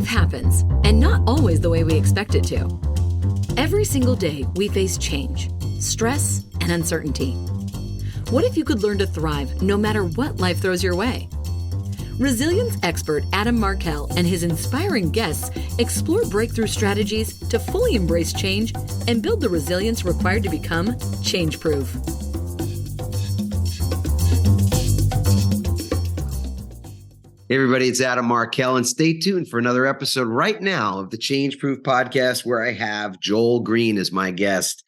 Life happens, and not always the way we expect it to. Every single day, we face change, stress, and uncertainty. What if you could learn to thrive no matter what life throws your way? Resilience expert Adam Markel and his inspiring guests explore breakthrough strategies to fully embrace change and build the resilience required to become change-proof. Hey everybody, it's Adam Markel, and stay tuned for another episode right now of the Change Proof podcast where I have Joel Green as my guest.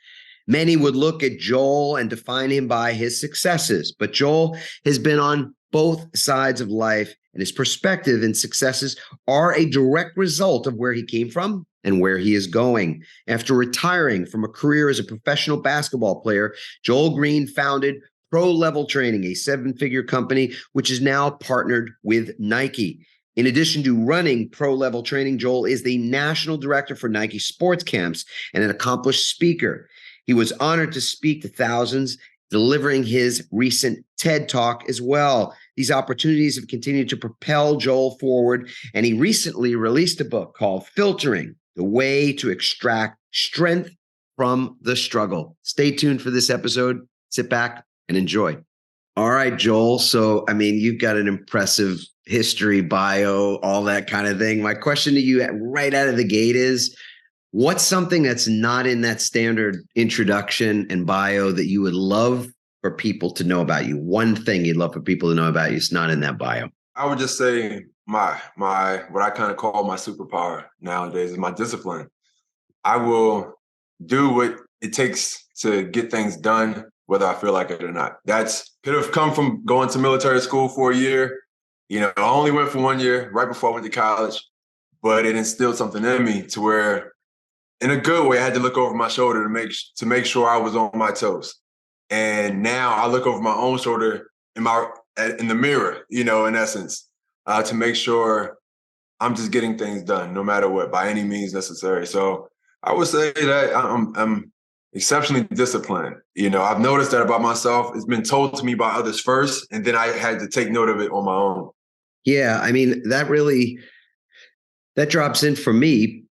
Many would look at Joel and define him by his successes, but Joel has been on both sides of life, and his perspective and successes are a direct result of where he came from and where he is going. After retiring from a career as a professional basketball player, Joel Green founded Pro Level Training, a seven-figure company, which is now partnered with Nike. In addition to running Pro Level Training, Joel is the national director for Nike Sports Camps and an accomplished speaker. He was honored to speak to thousands, delivering his recent TED Talk as well. These opportunities have continued to propel Joel forward, and he recently released a book called Filtering: The Way to Extract Strength from the Struggle. Stay tuned for this episode. Sit back and enjoy. All right, Joel. So, you've got an impressive history, bio, all that kind of thing. My question to you right out of the gate is, what's something that's not in that standard introduction and bio that you would love for people to know about you? One thing you'd love for people to know about you is not in that bio. I would just say my what I kind of call my superpower nowadays is my discipline. I will do what it takes to get things done, whether I feel like it or not. Could have come from going to military school for a year. I only went for 1 year right before I went to college, but it instilled something in me to where, in a good way, I had to look over my shoulder to make sure I was on my toes. And now I look over my own shoulder in the mirror, in essence, to make sure I'm just getting things done, no matter what, by any means necessary. So I would say that I'm exceptionally disciplined. I've noticed that about myself. It's been told to me by others first, and then I had to take note of it on my own. Yeah, that drops in for me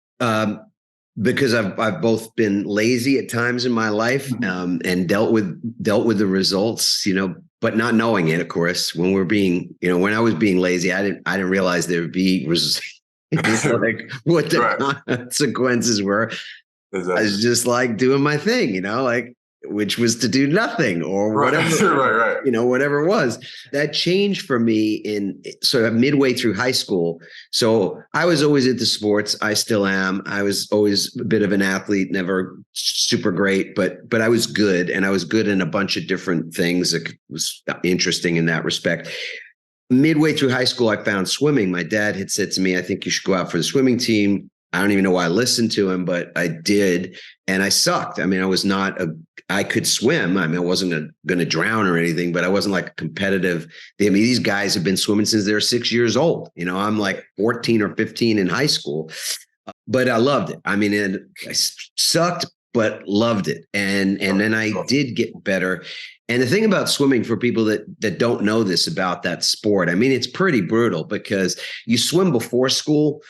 because I've both been lazy at times in my life and dealt with the results, but not knowing it. Of course, when when I was being lazy, I didn't realize there would be like what the consequences were. Exactly. I was just like doing my thing, which was to do nothing or whatever, right. Whatever it was. That changed for me in sort of midway through high school. So I was always into sports. I still am. I was always a bit of an athlete, never super great, but I was good. And I was good in a bunch of different things that was interesting in that respect. Midway through high school, I found swimming. My dad had said to me, I think you should go out for the swimming team. I don't even know why I listened to him, but I did. And I sucked. I could swim. I wasn't going to drown or anything, but I wasn't like competitive. These guys have been swimming since they were 6 years old. I'm like 14 or 15 in high school, but I loved it. I sucked, but loved it. And then I did get better. And the thing about swimming, for people that don't know this about that sport, it's pretty brutal because you swim before school.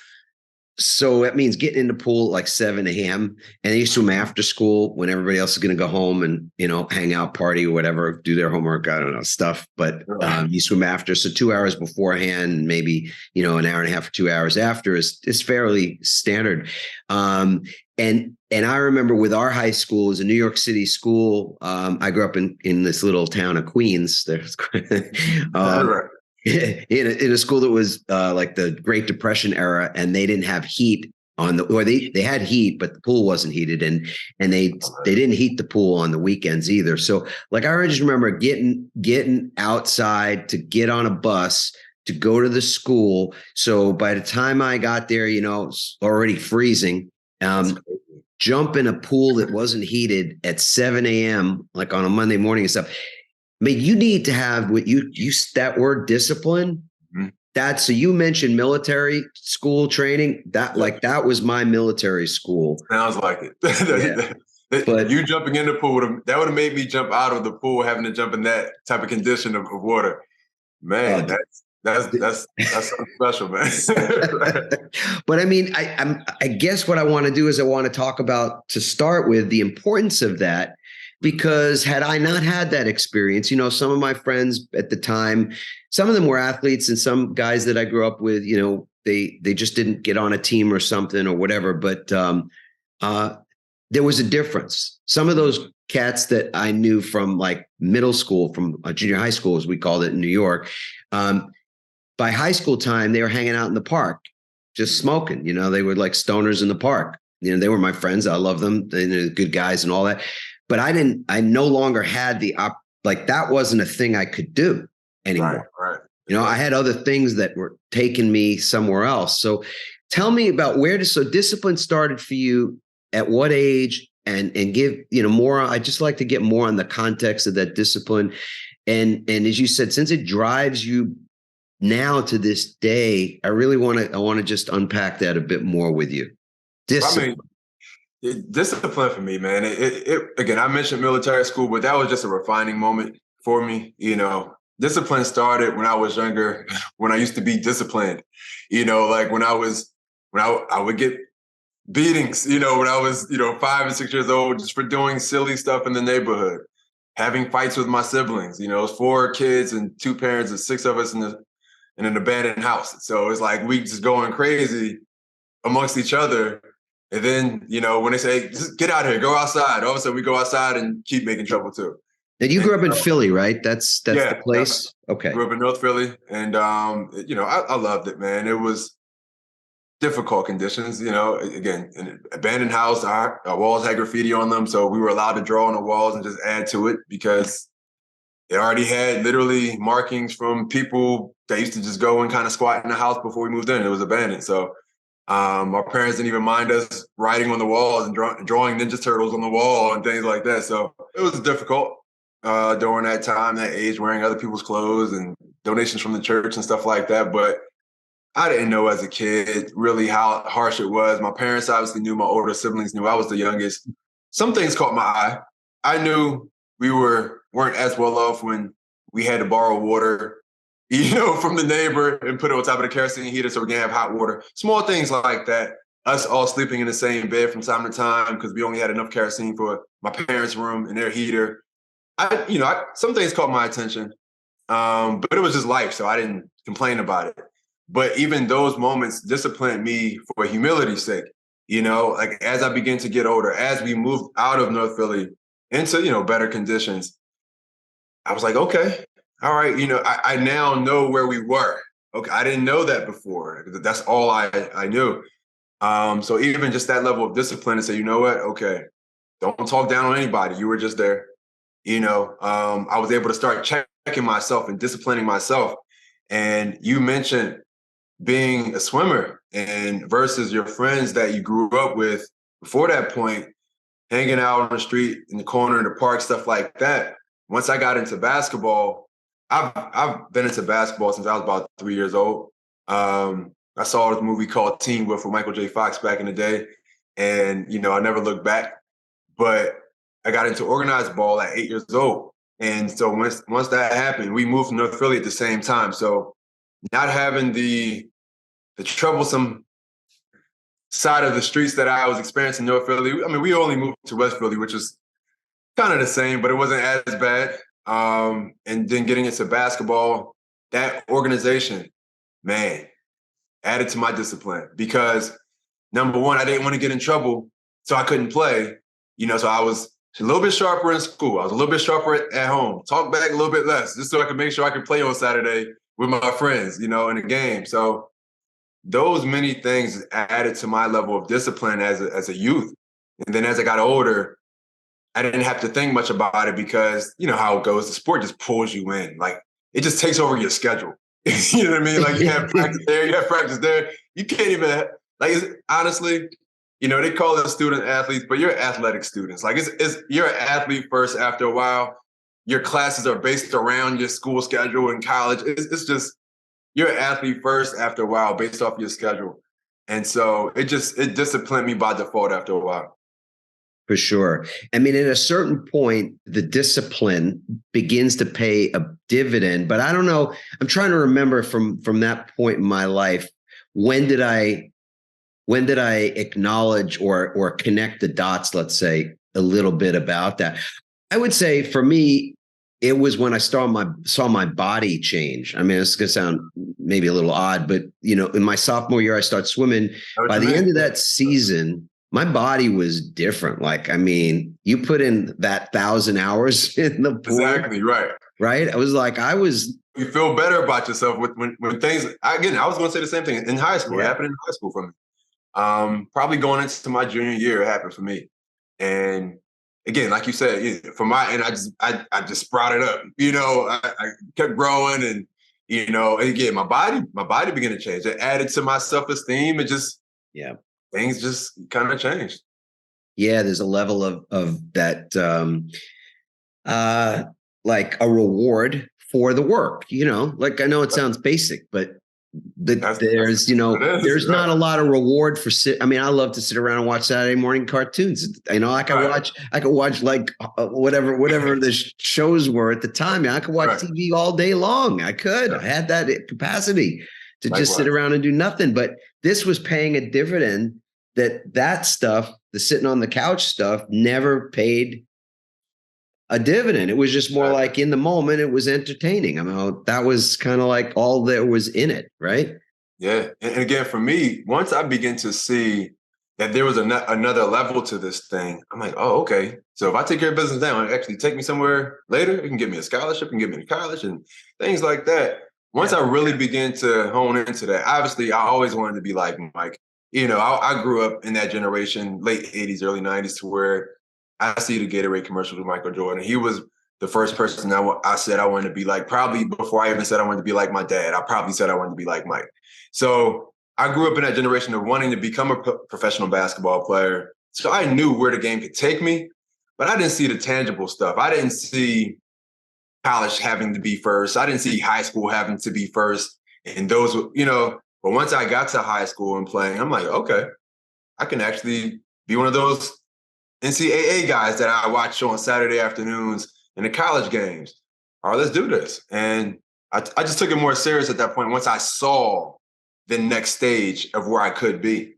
So that means getting in the pool at like 7 a.m. and then you swim after school when everybody else is going to go home and, hang out, party or whatever, do their homework, I don't know, stuff. But you swim after. So 2 hours beforehand, maybe, an hour and a half or 2 hours after is fairly standard. And I remember with our high school, it was a New York City school. I grew up in this little town of Queens. There's in a school that was like the Great Depression era, and they didn't have heat they had heat, but the pool wasn't heated, and they didn't heat the pool on the weekends either. So like I just remember getting outside to get on a bus to go to the school. So by the time I got there, it's already freezing. Jump in a pool that wasn't heated at 7 a.m. like on a Monday morning and stuff. You need to have what you that word discipline. Mm-hmm. So you mentioned military school training. That was my military school. Sounds like it. But you jumping in the pool that would have made me jump out of the pool, having to jump in that type of condition of water. Man, That's something special, man. But I mean, I guess what I want to do is I want to talk about, to start with, the importance of that, because had I not had that experience, some of my friends at the time, some of them were athletes, and some guys that I grew up with, they just didn't get on a team or something or whatever. But there was a difference. Some of those cats that I knew from like middle school, from junior high school, as we called it in New York, by high school time, they were hanging out in the park, just smoking. They were like stoners in the park. They were my friends. I love them. They're good guys and all that. But I no longer had that wasn't a thing I could do anymore. Right. I had other things that were taking me somewhere else. So tell me about so discipline started for you at what age, and give, more. I'd just like to get more on the context of that discipline. And as you said, since it drives you now to this day, I want to just unpack that a bit more with you. Discipline. Discipline for me, man. It again, I mentioned military school, but that was just a refining moment for me. Discipline started when I was younger, when I used to be disciplined. Like when I would get beatings, when I was, 5 and 6 years old, just for doing silly stuff in the neighborhood, having fights with my siblings. It was 4 kids and 2 parents and 6 of us in an abandoned house. So it's like we just going crazy amongst each other. And then, when they say, just get out of here, go outside, all of a sudden we go outside and keep making trouble too. And you grew up in Philly, right? That's the place? Okay. Grew up in North Philly. And, I loved it, man. It was difficult conditions, again, an abandoned house, our walls had graffiti on them. So we were allowed to draw on the walls and just add to it, because they already had literally markings from people that used to just go and kind of squat in the house before we moved in. It was abandoned. So our parents didn't even mind us writing on the walls and drawing Ninja Turtles on the wall and things like that. So it was difficult during that time, that age, wearing other people's clothes and donations from the church and stuff like that. But I didn't know as a kid really how harsh it was. My parents obviously knew, my older siblings knew. I was the youngest. Some things caught my eye. I knew we weren't as well off when we had to borrow water, from the neighbor and put it on top of the kerosene heater so we can have hot water. Small things like that. Us all sleeping in the same bed from time to time because we only had enough kerosene for my parents' room and their heater. Some things caught my attention, but it was just life, so I didn't complain about it. But even those moments disciplined me for humility's sake. Like as I began to get older, as we moved out of North Philly into, better conditions, I was like, okay, all right, I now know where we were. Okay, I didn't know that before. That's all I knew. So even just that level of discipline to say, you know what, okay, don't talk down on anybody. You were just there. I was able to start checking myself and disciplining myself. And you mentioned being a swimmer and versus your friends that you grew up with before that point, hanging out on the street, in the corner, in the park, stuff like that. Once I got into basketball, I've been into basketball since I was about 3 years old. I saw this movie called Teen Wolf with Michael J. Fox back in the day. And, I never looked back. But I got into organized ball at 8 years old. And so once that happened, we moved to North Philly at the same time. So not having the troublesome side of the streets that I was experiencing in North Philly. I mean, we only moved to West Philly, which is kind of the same, but it wasn't as bad. And then getting into basketball, that organization, man, added to my discipline because number one, I didn't want to get in trouble, so I couldn't play. So I was a little bit sharper in school. I was a little bit sharper at home. Talk back a little bit less, just so I could make sure I could play on Saturday with my friends, in the game. So those many things added to my level of discipline as a youth. And then as I got older, I didn't have to think much about it because you know how it goes. The sport just pulls you in. Like it just takes over your schedule. You know what I mean? Like you have practice there, you have practice there. You can't even honestly, they call them student athletes, but you're athletic students. Like you're an athlete first after a while. Your classes are based around your school schedule in college. It's just you're an athlete first after a while based off your schedule. And so it disciplined me by default after a while. For sure. I mean, at a certain point, the discipline begins to pay a dividend. But I don't know. I'm trying to remember from that point in my life, when did I acknowledge or connect the dots, let's say, a little bit about that? I would say for me, it was when I saw my body change. I mean, it's gonna sound maybe a little odd, but in my sophomore year, I started swimming. By the end of that season, my body was different. Like, I mean, you put in that 1,000 hours in the pool. Exactly, right. Right? You feel better about yourself when things, again, I was going to say the same thing in high school. Yeah. It happened in high school for me. Probably going into my junior year, it happened for me. And again, like you said, for my end, I just sprouted up. I kept growing, and and again, my body began to change. It added to my self-esteem. It just, things just kind of changed. Yeah, there's a level of that, like a reward for the work. Like, I know it sounds basic, but there's not a lot of reward for I mean, I love to sit around and watch Saturday morning cartoons. I could watch like whatever the shows were at the time. I could watch TV all day long. I had that capacity to just sit around and do nothing. But this was paying a dividend that stuff, the sitting on the couch stuff, never paid a dividend. It was just more like, in the moment, it was entertaining. I mean, that was kind of like all there was in it, right? Yeah. And again, for me, once I begin to see that there was another level to this thing, I'm like, oh, okay. So if I take care of business now, it actually take me somewhere later, it can give me a scholarship, it can get me to college and things like that. Once I really begin to hone into that, obviously, I always wanted to be like Mike. I grew up in that generation, late 80s, early 90s, to where I see the Gatorade commercials with Michael Jordan. He was the first person I said I wanted to be like. Probably before I even said I wanted to be like my dad, I probably said I wanted to be like Mike. So I grew up in that generation of wanting to become a professional basketball player. So I knew where the game could take me, but I didn't see the tangible stuff. I didn't see college having to be first. I didn't see high school having to be first. And those, but once I got to high school and playing, I'm like, okay, I can actually be one of those NCAA guys that I watch on Saturday afternoons in the college games. All right, let's do this. And I just took it more serious at that point once I saw the next stage of where I could be.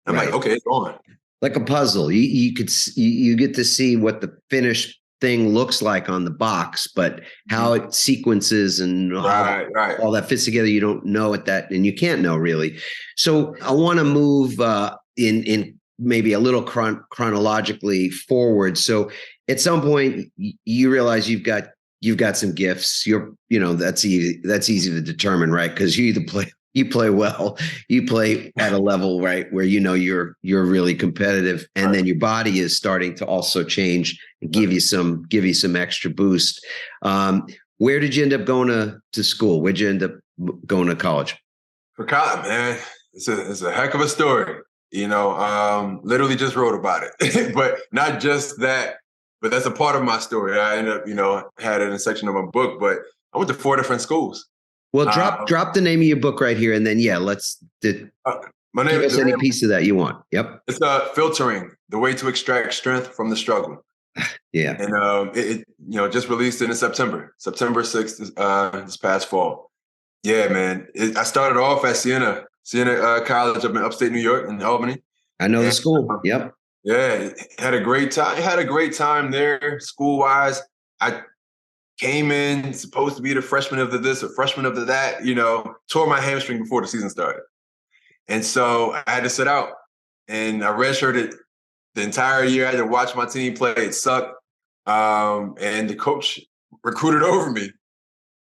I'm like, okay, it's on. Like a puzzle. You get to see what the finished thing looks like on the box, but how it sequences and all that fits together, you don't know and you can't know really. So I want to move in maybe a little chronologically forward. So at some point you realize you've got some gifts. That's easy to determine, right? Because you either play well, you play at a level, right, where you're really competitive, and then your body is starting to also change and give you some extra boost. Where did you end up going to school? Where'd you end up going to college? For college, man, it's a heck of a story. Literally just wrote about it, but not just that, but that's a part of my story. I ended up, had it in a section of my book, but I went to 4 different schools. Well, drop the name of your book right here, and then let's give us any piece of that you want. Yep. It's Filtering: The Way to Extract Strength from the Struggle. Yeah. And it just released in September 6th, this past fall. Yeah, man. I started off at Siena College up in upstate New York in Albany. I know the school. Yep. Yeah, had a great time there, school-wise. I came in supposed to be the freshman of the this or freshman of the that, tore my hamstring before the season started. And so I had to sit out. And I redshirted the entire year. I had to watch my team play. It sucked. And the coach recruited over me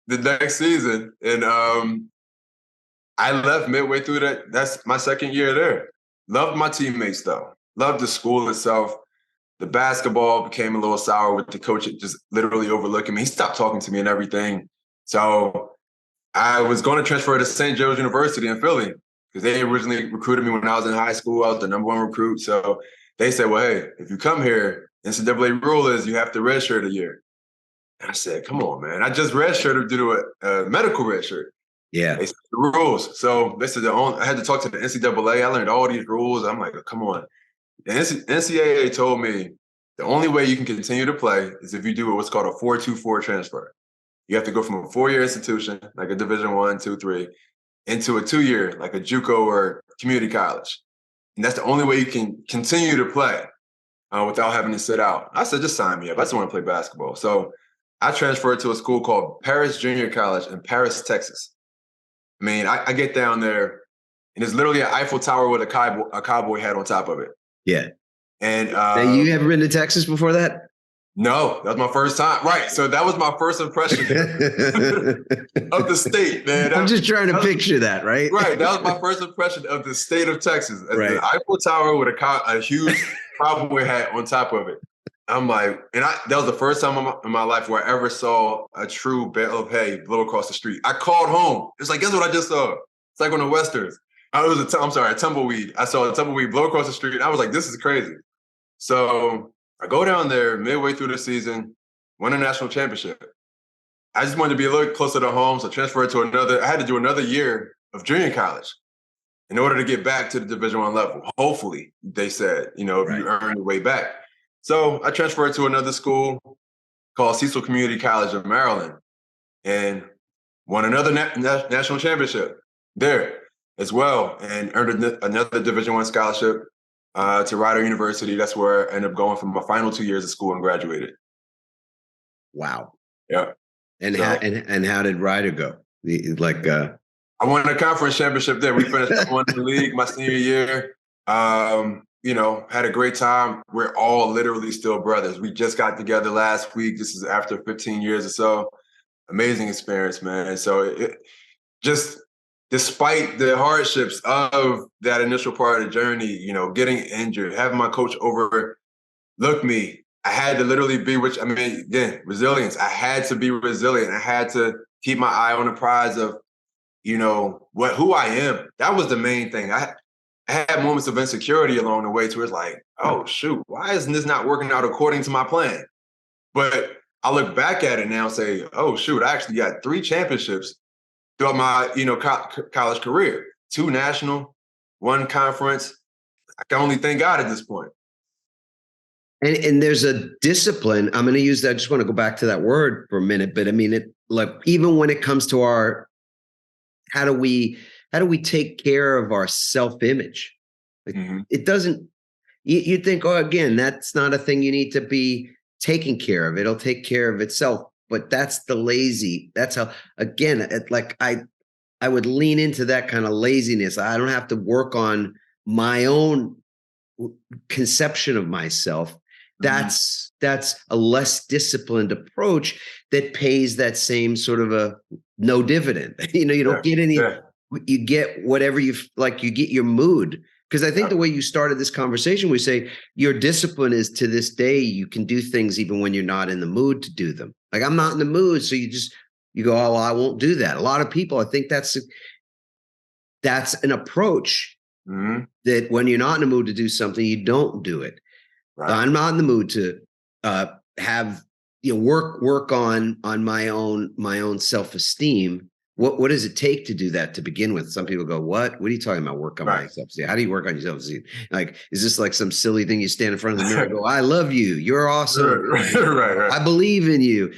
the next season. And I left midway through that. That's my second year there. Loved my teammates, though. Loved the school itself. The basketball became a little sour with the coach just literally overlooking me. He stopped talking to me and everything. So I was going to transfer to St. Joe's University in Philly because they originally recruited me when I was in high school. I was the #1 recruit. So they said, well, hey, if you come here, NCAA rule is you have to redshirt a year. And I said, come on, man. I just redshirted due to a medical redshirt. Yeah. They said the rules. So they said I had to talk to the NCAA. I learned all these rules. I'm like, come on. The NCAA told me The only way you can continue to play is if you do what's called a 4-2-4 transfer. You have to go from a 4-year institution, like a Division 1, 2, 3, into a 2-year, like a JUCO or community college. And that's the only way you can continue to play without having to sit out. I said, just sign me up. I just want to play basketball. So I transferred to a school called Paris Junior College in Paris, Texas. I mean, I get down there, and it's literally an Eiffel Tower with a cowboy hat on top of it. Yeah. And now, you ever been to Texas before that? No, that was my first time. Right. So that was my first impression of the state, man. I'm just trying to picture that, right? Right. That was my first impression of the state of Texas. Right. The Eiffel Tower with a huge cowboy hat on top of it. I'm like, that was the first time in my life where I ever saw a true bale of hay blow across the street. I called home. It's like, guess what I just saw? It's like on the Westerns. A tumbleweed. I saw a tumbleweed blow across the street. And I was like, this is crazy. So I go down there midway through the season, win a national championship. I just wanted to be a little closer to home, so transferred to I had to do another year of junior college in order to get back to the Division I level. Hopefully, they said, if you earn your way back. So I transferred to another school called Cecil Community College of Maryland and won another national championship there as well, and earned another Division I scholarship to Rider University. That's where I ended up going for my final 2 years of school and graduated. Wow. Yeah. And how did Rider go? I won a conference championship there. We finished one in the league my senior year. Had a great time. We're all literally still brothers. We just got together last week. This is after 15 years or so. Amazing experience, man. And so despite the hardships of that initial part of the journey, getting injured, having my coach overlook me, I had to literally be, resilience. I had to be resilient. I had to keep my eye on the prize of, who I am. That was the main thing. I had moments of insecurity along the way to it's like, oh, shoot, why isn't this not working out according to my plan? But I look back at it now and say, oh, shoot, I actually got 3 championships throughout my, college career. 2 national, 1 conference. I can only thank God at this point. And there's a discipline. I'm going to use that. I just want to go back to that word for a minute. But I mean, even when it comes to how do we take care of our self-image? It doesn't, you think, oh, again, that's not a thing you need to be taking care of. It'll take care of itself. But that's the lazy. That's how, again, I would lean into that kind of laziness. I don't have to work on my own conception of myself. That's a less disciplined approach that pays that same sort of a no dividend. You don't get any, you get whatever you get your mood. Because I think the way you started this conversation, we say your discipline is to this day, you can do things even when you're not in the mood to do them. Like, I'm not in the mood. So you go, oh, well, I won't do that. A lot of people, I think that's an approach that when you're not in the mood to do something, you don't do it. Right. I'm not in the mood to have work on my own self-esteem. What does it take to do that to begin with? Some people go, what are you talking about? Work on my self-esteem. How do you work on your self-esteem? Like, is this like some silly thing you stand in front of the mirror and go, I love you. You're awesome. Right. I believe in you.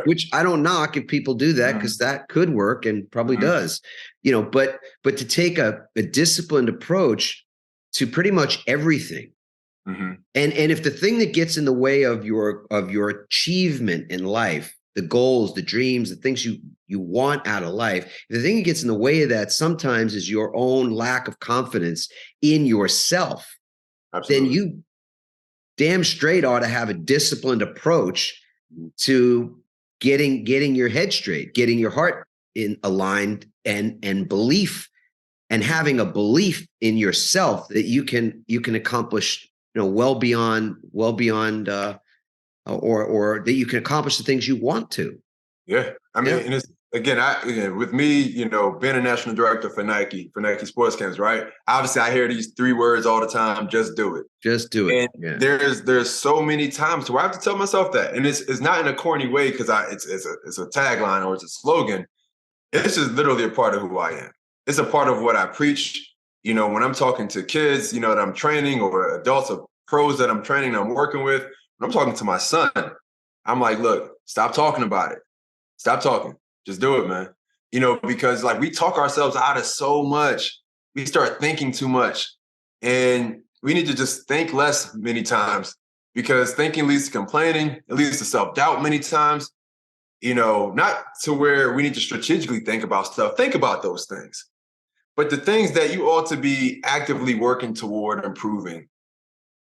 Which I don't knock if people do that, because that could work and probably does. But to take a disciplined approach to pretty much everything. And if the thing that gets in the way of your achievement in life, the goals, the dreams, the things you want out of life, the thing that gets in the way of that sometimes is your own lack of confidence in yourself. Absolutely. Then you damn straight ought to have a disciplined approach to getting your head straight, getting your heart aligned, and belief, and having a belief in yourself that you can accomplish well beyond or that you can accomplish the things you want to. Yeah. I mean, and it's, again, with me, being a national director for Nike sports camps, right? Obviously I hear these 3 words all the time: just do it. Just do it. And there's so many times where I have to tell myself that. And it's not in a corny way, because it's a tagline or it's a slogan. It's just literally a part of who I am. It's a part of what I preach. When I'm talking to kids, that I'm training, or adults or pros that I'm training, I'm working with, When I'm talking to my son, I'm like, look, stop talking about it. Stop talking. Just do it, man. Because like we talk ourselves out of so much. We start thinking too much. And we need to just think less many times, because thinking leads to complaining. It leads to self-doubt many times. Not to where we need to strategically think about stuff. Think about those things. But the things that you ought to be actively working toward improving,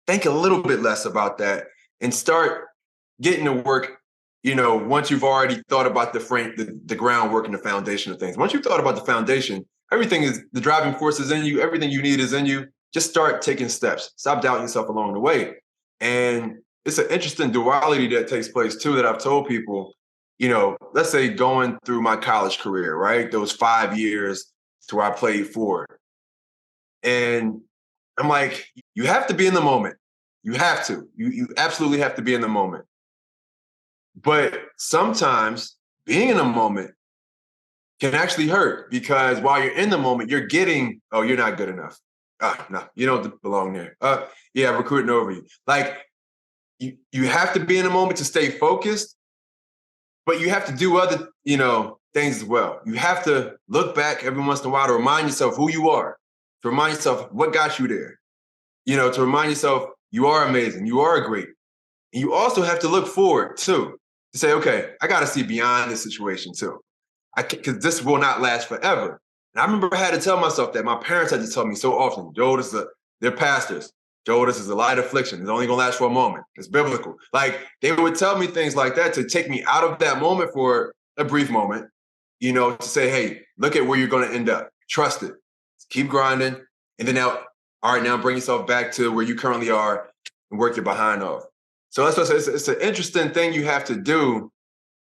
think a little bit less about that and start getting to work, once you've already thought about the groundwork and the foundation of things. Once you've thought about the foundation, the driving force is in you, everything you need is in you. Just start taking steps. Stop doubting yourself along the way. And it's an interesting duality that takes place too, that I've told people, let's say going through my college career, right? Those 5 years to where I played for. And I'm like, you have to be in the moment. You have to. You absolutely have to be in the moment. But sometimes being in a moment can actually hurt, because while you're in the moment, you're getting, oh, you're not good enough. No, you don't belong there. Yeah, I'm recruiting over you. Like, you have to be in the moment to stay focused, but you have to do other, things as well. You have to look back every once in a while to remind yourself who you are, to remind yourself what got you there, to remind yourself you are amazing, you are great. And you also have to look forward too, to say, okay, I got to see beyond this situation too. Because this will not last forever. And I remember I had to tell myself that. My parents had to tell me so often, Joe, they're pastors. Joe, this is a light affliction. It's only going to last for a moment. It's biblical. Like, they would tell me things like that to take me out of that moment for a brief moment, to say, hey, look at where you're going to end up. Trust it. Keep grinding. And then now bring yourself back to where you currently are and work your behind off. So that's what I say. It's an interesting thing you have to do,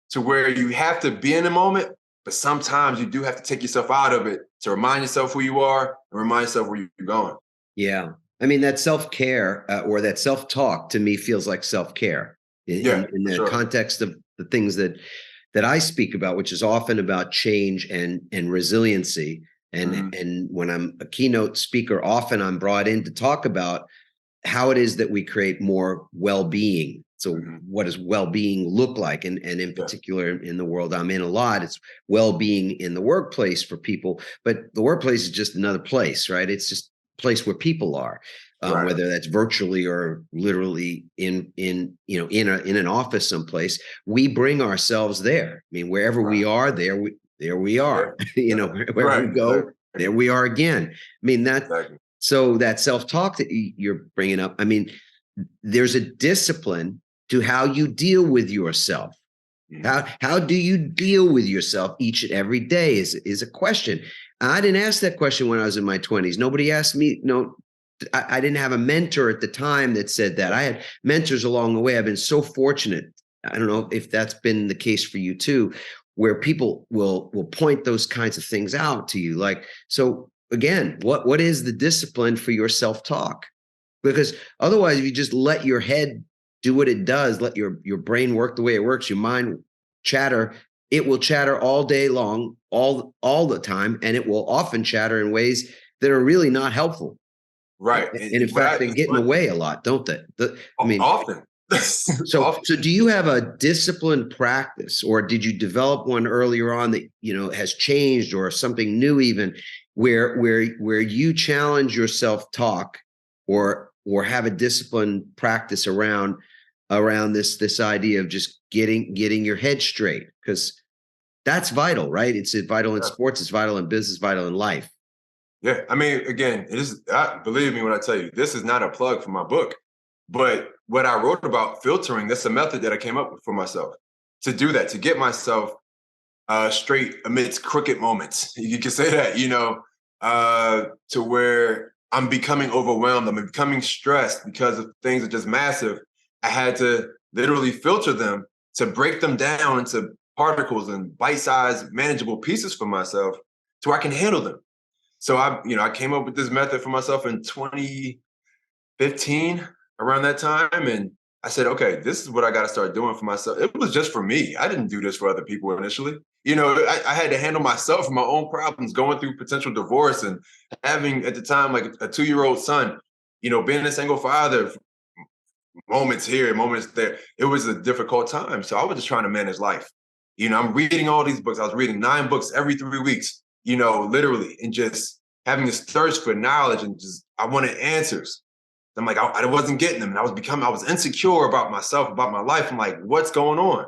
to where you have to be in the moment, but sometimes you do have to take yourself out of it to remind yourself who you are and remind yourself where you're going. Yeah. I mean, that self-care or that self-talk to me feels like self-care in the context of the things that I speak about, which is often about change and resiliency. And when I'm a keynote speaker, often I'm brought in to talk about how it is that we create more well-being. So what does well-being look like? And in particular, in the world I'm in a lot, it's well-being in the workplace for people. But the workplace is just another place, right? It's just a place where people are, whether that's virtually or literally in an office someplace. We bring ourselves there. I mean, wherever we are, there we are. Wherever we go, there we are again. I mean, so that self-talk that you're bringing up, I mean, there's a discipline to how you deal with yourself. How do you deal with yourself each and every day is a question. I didn't ask that question when I was in my 20s. Nobody asked me. No, I didn't have a mentor at the time that said that. I had mentors along the way. I've been so fortunate. I don't know if that's been the case for you too, where people will point those kinds of things out to you. Like, so again, what is the discipline for your self-talk? Because otherwise, if you just let your head do what it does, let your brain work the way it works, your mind chatter, it will chatter all day long, all the time, and it will often chatter in ways that are really not helpful. Right. And in fact, they get in the way a lot, don't they? Often. So do you have a disciplined practice, or did you develop one earlier on that, has changed, or something new even, where you challenge your self-talk or have a disciplined practice around this idea of just getting your head straight? Because that's vital, right? It's vital in sports, it's vital in business, vital in life. Yeah. I mean, again, it is, believe me when I tell you, this is not a plug for my book, but what I wrote about filtering, that's a method that I came up with for myself to do that, to get myself straight amidst crooked moments. You can say that, to where I'm becoming overwhelmed. I'm becoming stressed because of things that are just massive. I had to literally filter them to break them down into particles and bite-sized, manageable pieces for myself so I can handle them. So I came up with this method for myself in 2015, around that time. And I said, okay, this is what I got to start doing for myself. It was just for me. I didn't do this for other people initially. I had to handle myself and my own problems, going through potential divorce and having at the time like a 2-year-old son, being a single father, moments here, moments there. It was a difficult time. So I was just trying to manage life. I'm reading all these books. I was reading 9 books every 3 weeks, literally, and just having this thirst for knowledge and just, I wanted answers. I'm like, I wasn't getting them. And I was insecure about myself, about my life. I'm like, what's going on?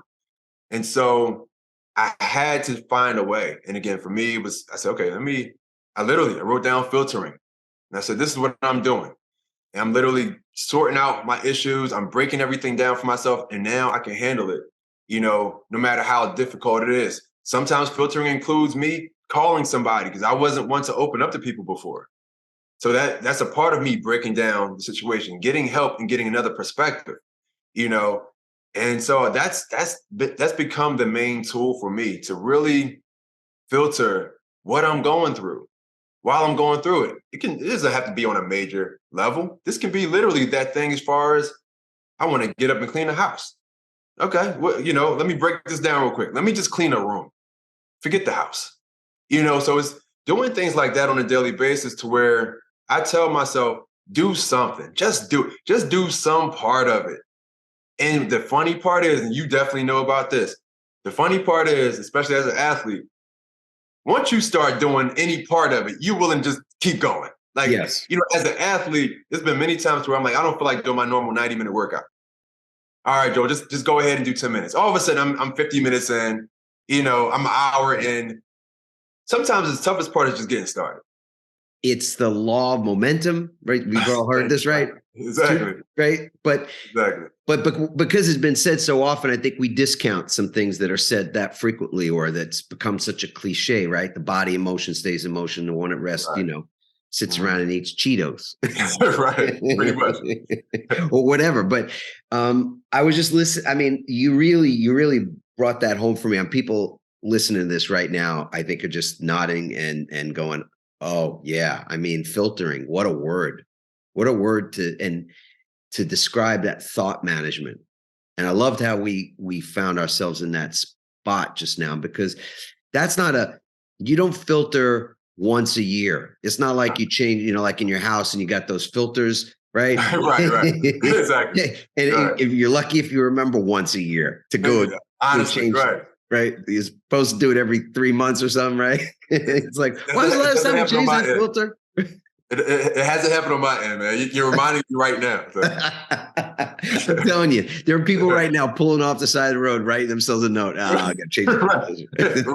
And so I had to find a way. And again, for me, I said, okay, I wrote down filtering. And I said, this is what I'm doing. And I'm literally sorting out my issues. I'm breaking everything down for myself. And now I can handle it, no matter how difficult it is. Sometimes filtering includes me calling somebody because I wasn't one to open up to people before. So that's a part of me breaking down the situation, getting help and getting another perspective, And so that's become the main tool for me to really filter what I'm going through while I'm going through it. It doesn't have to be on a major level. This can be literally that thing as far as I want to get up and clean the house. Okay, well, let me break this down real quick. Let me just clean a room. Forget the house. So it's doing things like that on a daily basis to where I tell myself, do something. Just do some part of it. And the funny part is, and you definitely know about this, the funny part is, especially as an athlete, once you start doing any part of it, you will just keep going. Like, yes. As an athlete, there's been many times where I'm like, I don't feel like doing my normal 90-minute workout. All right, Joe, just go ahead and do 10 minutes. All of a sudden, I'm 50 minutes in, I'm an hour in. Sometimes the toughest part is just getting started. It's the law of momentum, right? We've all heard this, right? Exactly. Right. But exactly. But because it's been said so often, I think we discount some things that are said that frequently, or that's become such a cliche, right? The body in motion stays in motion. The one at rest, Right. Sits around and eats Cheetos. Right. Pretty much. Or whatever. But I was just listening. I mean, you really brought that home for me. And people listening to this right now, I think, are just nodding and going, oh, yeah. I mean, filtering. What a word. What a word to describe that thought management. And I loved how we found ourselves in that spot just now, because that's you don't filter once a year. It's not like you change, like in your house and you got those filters, right? right. Exactly. And if you're lucky, if you remember once a year to go, honestly, change, right? You're supposed to do it every 3 months or something, right? It's like, when's the last time you changed that filter? It hasn't happened on my end, man. You're reminding me right now. So. I'm telling you, there are people right now pulling off the side of the road, writing themselves a note. I got to change it.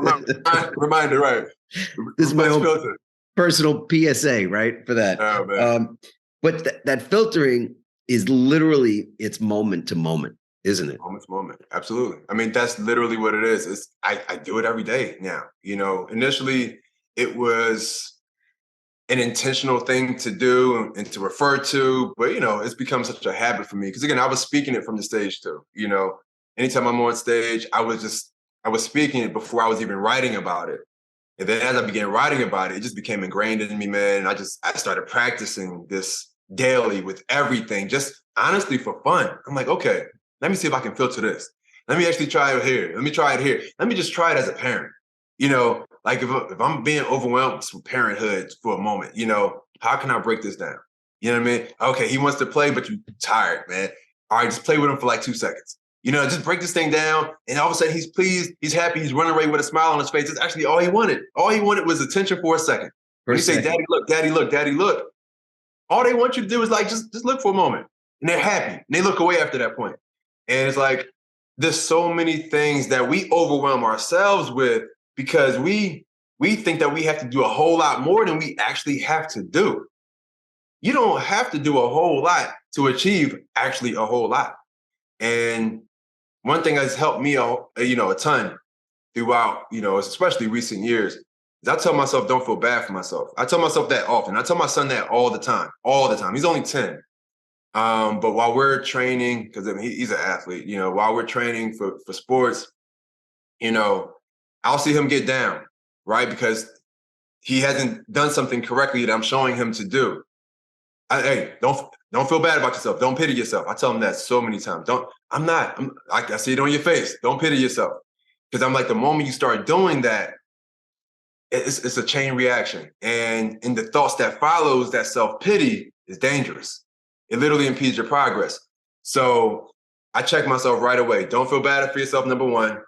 Reminder, right? This is my own personal PSA, right? For that. Oh, man. But that filtering is literally, it's moment to moment, isn't it? Moment to moment. Absolutely. I mean, that's literally what it is. I do it every day now. Initially it was an intentional thing to do and to refer to, but it's become such a habit for me because again, I was speaking it from the stage too. Anytime I'm on stage, I was speaking it before I was even writing about it, and then as I began writing about it, it just became ingrained in me, man. And I started practicing this daily with everything, just honestly for fun. I'm like, okay, let me see if I can filter this. Let me actually try it here. Let me try it here. Let me just try it as a parent. Like if I'm being overwhelmed with parenthood for a moment, how can I break this down? You know what I mean? Okay, he wants to play, but you're tired, man. All right, just play with him for like 2 seconds. Just break this thing down. And all of a sudden he's pleased, he's happy, he's running away with a smile on his face. It's actually all he wanted. All he wanted was attention for a second. When you say, daddy, look, daddy, look, daddy, look, all they want you to do is like, just look for a moment. And they're happy. And they look away after that point. And it's like, there's so many things that we overwhelm ourselves with because we think that we have to do a whole lot more than we actually have to do. You don't have to do a whole lot to achieve actually a whole lot. And one thing that's helped me, a ton throughout, especially recent years, is I tell myself, don't feel bad for myself. I tell myself that often. I tell my son that all the time. He's only 10. But while we're training, because he's an athlete, while we're training for sports, I'll see him get down, right? Because he hasn't done something correctly that I'm showing him to do. Hey, don't feel bad about yourself. Don't pity yourself. I tell him that so many times. I see it on your face. Don't pity yourself. Because I'm like, the moment you start doing that, it's a chain reaction. And in the thoughts that follows that self-pity is dangerous. It literally impedes your progress. So I check myself right away. Don't feel bad for yourself, number one.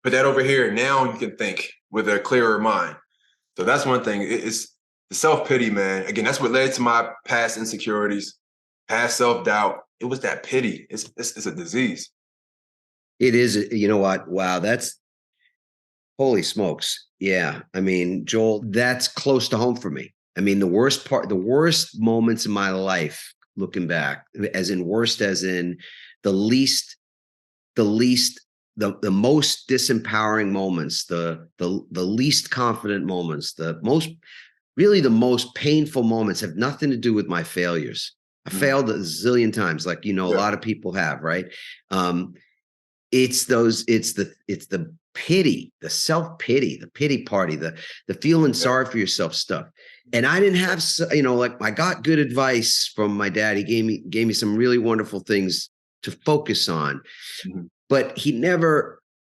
Put that over here. Now you can think with a clearer mind. So that's one thing. It's the self-pity, man. Again, that's what led to my past insecurities, past self-doubt. It was that pity. It's a disease. It is. You know what? Wow, that's holy smokes. Yeah. I mean, Joel, that's close to home for me. I mean, the worst moments in my life, looking back, as in worst, as in the least, the most disempowering moments, the least confident moments, the most painful moments have nothing to do with my failures. I failed a zillion times, like, a lot of people have, right? It's the pity, the self-pity, the pity party, the feeling sorry for yourself stuff. And I didn't have, like, I got good advice from my dad. He gave me some really wonderful things to focus on, but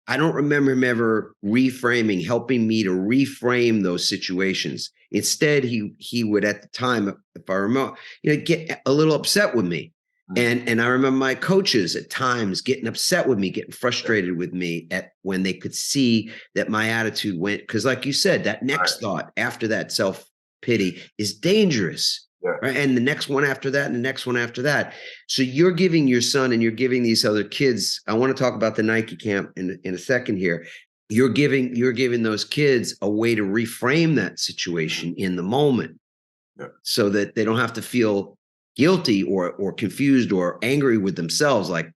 I don't remember him ever helping me to reframe those situations. Instead, he would, at the time, if I remember, get a little upset with me. And I remember my coaches at times getting upset with me, getting frustrated with me when they could see that my attitude went, because like you said, that next thought after that self-pity is dangerous. Right? And the next one after that, and the next one after that. So you're giving your son and you're giving these other kids, I want to talk about the Nike camp in a second here. You're giving those kids a way to reframe that situation in the moment, so that they don't have to feel guilty or confused or angry with themselves, like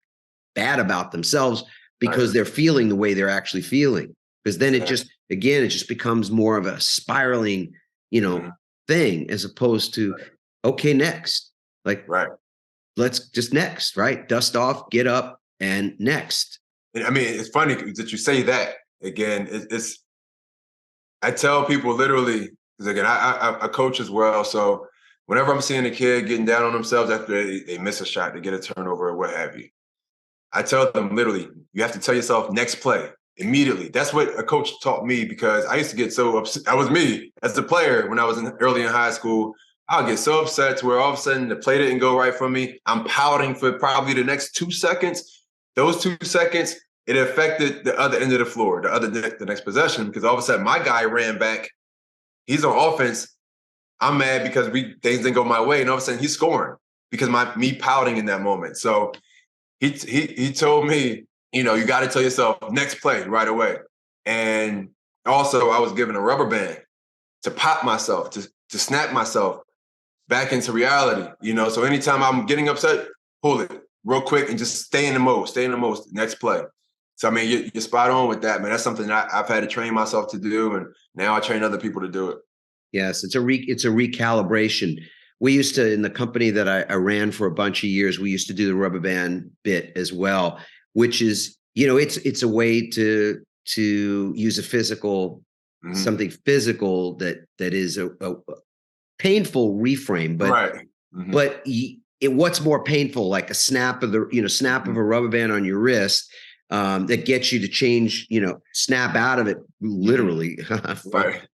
bad about themselves, because they're feeling the way they're actually feeling. Because then it just becomes more of a spiraling, thing, as opposed to, okay, next, like, let's just next, right? Dust off, get up, and next. I mean, it's funny that you say that. Again, I tell people literally, because again, I coach as well. So whenever I'm seeing a kid getting down on themselves after they miss a shot, to get a turnover or what have you, I tell them literally, you have to tell yourself next play immediately. That's what a coach taught me, because I used to get so upset. That was me as a player when I was early in high school. I'll get so upset to where all of a sudden the play didn't go right for me. I'm pouting for probably the next 2 seconds. Those 2 seconds, it affected the other end of the floor, the next possession, because all of a sudden my guy ran back. He's on offense. I'm mad because things didn't go my way, and all of a sudden he's scoring because me pouting in that moment. So he told me, you got to tell yourself next play right away. And also, I was given a rubber band to pop myself, to snap myself back into reality. So anytime I'm getting upset, pull it real quick and just stay in the mode. Next play. So I mean, you're spot on with that, man. That's something that I've had to train myself to do, and now I train other people to do it. Yes, it's a recalibration. We used to, in the company that I ran for a bunch of years, we used to do the rubber band bit as well, which is, it's a way to use a physical, something physical that is a painful reframe, but but what's more painful, like a snap of a rubber band on your wrist, that gets you to change, snap out of it, literally.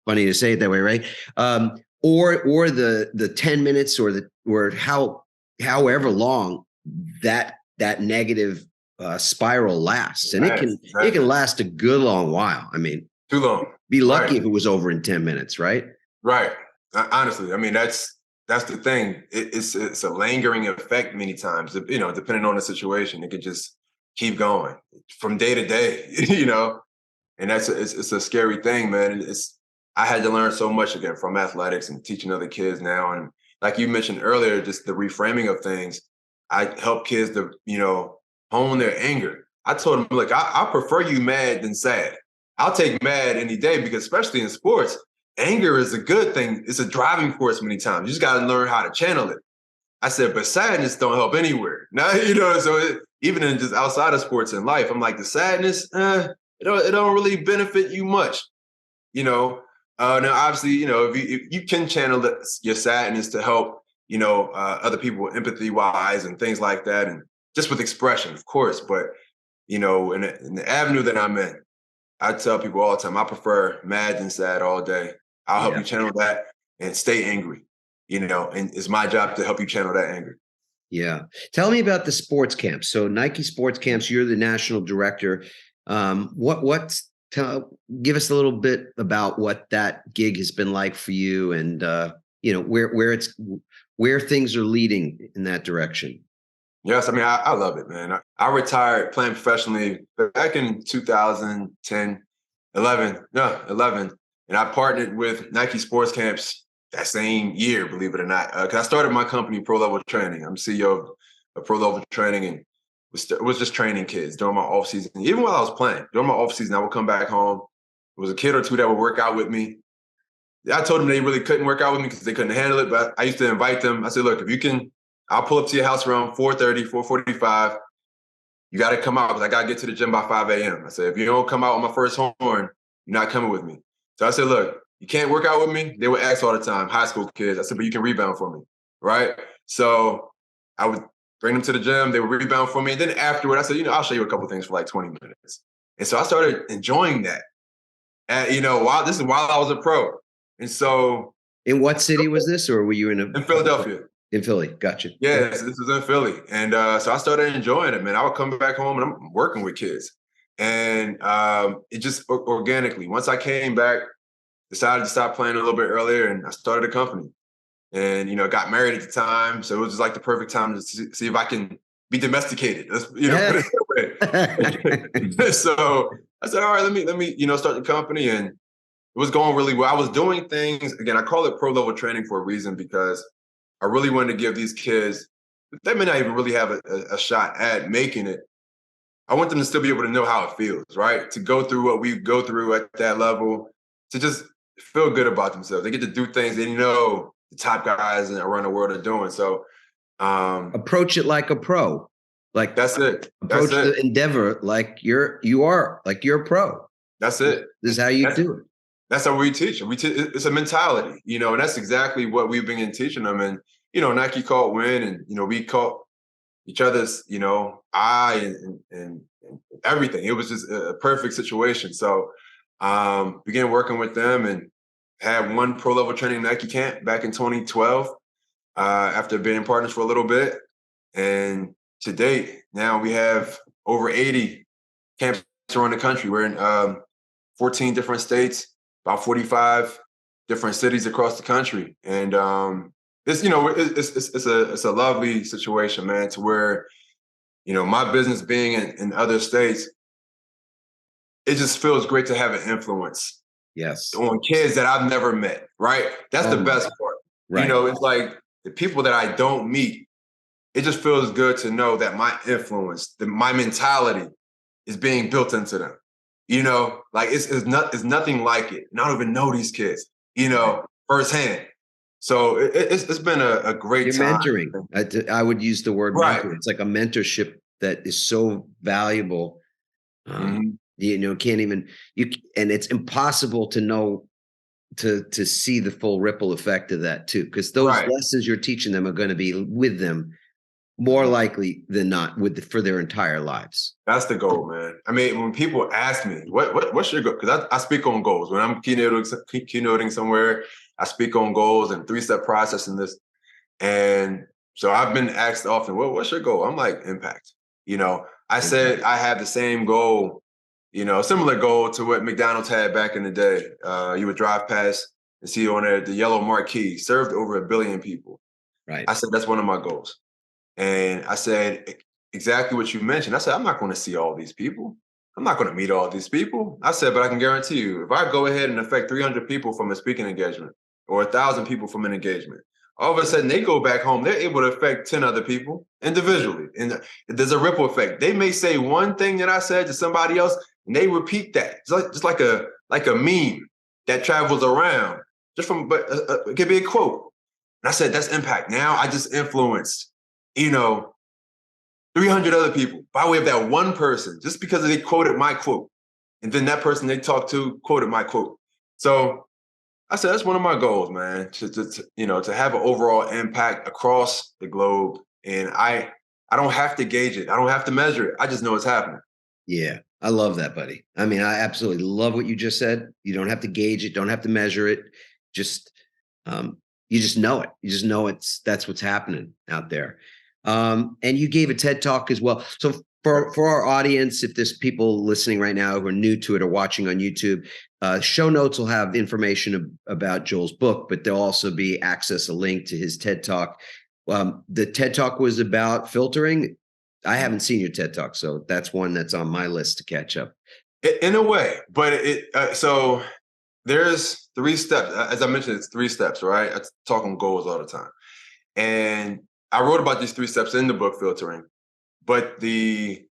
Funny to say it that way, right? Or the 10 minutes or however long that negative spiral lasts. And it can last a good long while. I mean, too long. Be lucky if it was over in 10 minutes, right? Right. Honestly, I mean, that's the thing. It's a lingering effect many times, depending on the situation. It could just keep going from day to day, and it's a scary thing, man. I had to learn so much again from athletics and teaching other kids now. And like you mentioned earlier, just the reframing of things. I help kids to, hone their anger. I told them, look, I prefer you mad than sad. I'll take mad any day, because especially in sports, anger is a good thing. It's a driving force many times. You just got to learn how to channel it. I said, but sadness don't help anywhere. Now, so even in just outside of sports and life, I'm like, the sadness, it don't really benefit you much, Now, obviously, if you can channel your sadness to help, other people empathy wise and things like that, and just with expression, of course. But, in the avenue that I'm in, I tell people all the time, I prefer mad than sad all day. I'll help you channel that and stay angry, and it's my job to help you channel that anger. Yeah. Tell me about the sports camps. So Nike sports camps, you're the national director. Give us a little bit about what that gig has been like for you, and where things are leading in that direction. Yes, I mean, I love it, man. I retired playing professionally back in 2010, 11. And I partnered with Nike Sports Camps that same year, believe it or not. Because I started my company, Pro Level Training. I'm CEO of Pro Level Training, and was just training kids during my off season. Even while I was playing, during my off season, I would come back home. There was a kid or two that would work out with me. I told them they really couldn't work out with me because they couldn't handle it. But I used to invite them. I said, look, if you can, I'll pull up to your house around 4:30, 4:45. You got to come out because I got to get to the gym by 5 a.m. I said, if you don't come out on my first horn, you're not coming with me. So I said, look, you can't work out with me. They would ask all the time, high school kids. I said, but you can rebound for me, right? So I would bring them to the gym. They would rebound for me. And then afterward, I said, I'll show you a couple things for like 20 minutes. And so I started enjoying that. And, this is while I was a pro. And so. In what city was this, or were you in Philadelphia? In Philly. Gotcha. Yeah, so this was in Philly. And so I started enjoying it, man. I would come back home and I'm working with kids. And it just organically, once I came back, decided to stop playing a little bit earlier, and I started a company. And, got married at the time. So it was just like the perfect time to see if I can be domesticated. Put it that way. So I said, all right, let me, start the company. And it was going really well. I was doing things, again, I call it pro level training for a reason, because I really wanted to give these kids, they may not even really have a shot at making it. I want them to still be able to know how it feels, right? To go through what we go through at that level, to just feel good about themselves. They get to do things they know the top guys around the world are doing. So approach it like a pro. Like that's it. Approach the endeavor like you're a pro. That's it. This is how you do it. That's how we teach them. It's a mentality, and that's exactly what we've been teaching them. And, Nike caught wind, and, we caught each other's, eye and everything. It was just a perfect situation. So began working with them and had one pro level training Nike camp back in 2012 after being partners for a little bit. And to date, now we have over 80 camps around the country. We're in 14 different states, about 45 different cities across the country. And it's a lovely situation, man, to where, my business being in other states, it just feels great to have an influence. Yes. On kids that I've never met, right? That's the best part. Right. It's like the people that I don't meet, it just feels good to know that my influence, my mentality is being built into them. Like it's nothing like it. And I don't even know these kids, firsthand. So it's been a great time. Mentoring. I would use the word mentor. It's like a mentorship that is so valuable. Can't even and it's impossible to know to see the full ripple effect of that too, because those lessons you're teaching them are going to be with them more likely than not for their entire lives. That's the goal, man. I mean, when people ask me, what's your goal? Because I speak on goals. When I'm keynoting somewhere, I speak on goals and 3-step process in this. And so I've been asked often, what's your goal? I'm like, impact. I said I have the same goal, a similar goal to what McDonald's had back in the day. You would drive past and see on there the yellow marquee, served over 1 billion people. Right. I said, that's one of my goals. And I said, exactly what you mentioned. I said, I'm not going to see all these people. I'm not going to meet all these people. I said, but I can guarantee you, if I go ahead and affect 300 people from a speaking engagement or 1,000 people from an engagement, all of a sudden they go back home, they're able to affect 10 other people individually. And there's a ripple effect. They may say one thing that I said to somebody else, and they repeat that. It's just like a meme that travels around. But it could be a quote. And I said, that's impact. Now I just influenced 300 other people by way of that one person, just because they quoted my quote. And then that person they talked to quoted my quote. So I said, that's one of my goals, man, to have an overall impact across the globe. And I don't have to gauge it. I don't have to measure it. I just know it's happening. Yeah, I love that, buddy. I mean, I absolutely love what you just said. You don't have to gauge it. Don't have to measure it. You just know it. You just know that's what's happening out there. And you gave a TED Talk as well. So for our audience, if there's people listening right now who are new to it or watching on YouTube, show notes will have information about Joel's book, but there'll also be a link to his TED Talk. The TED Talk was about filtering. I haven't seen your TED Talk, so that's one that's on my list to catch up. In a way, but so there's 3 steps. As I mentioned, it's 3 steps, right? I talk on goals all the time. And I wrote about these 3 steps in the book, Filtering. But the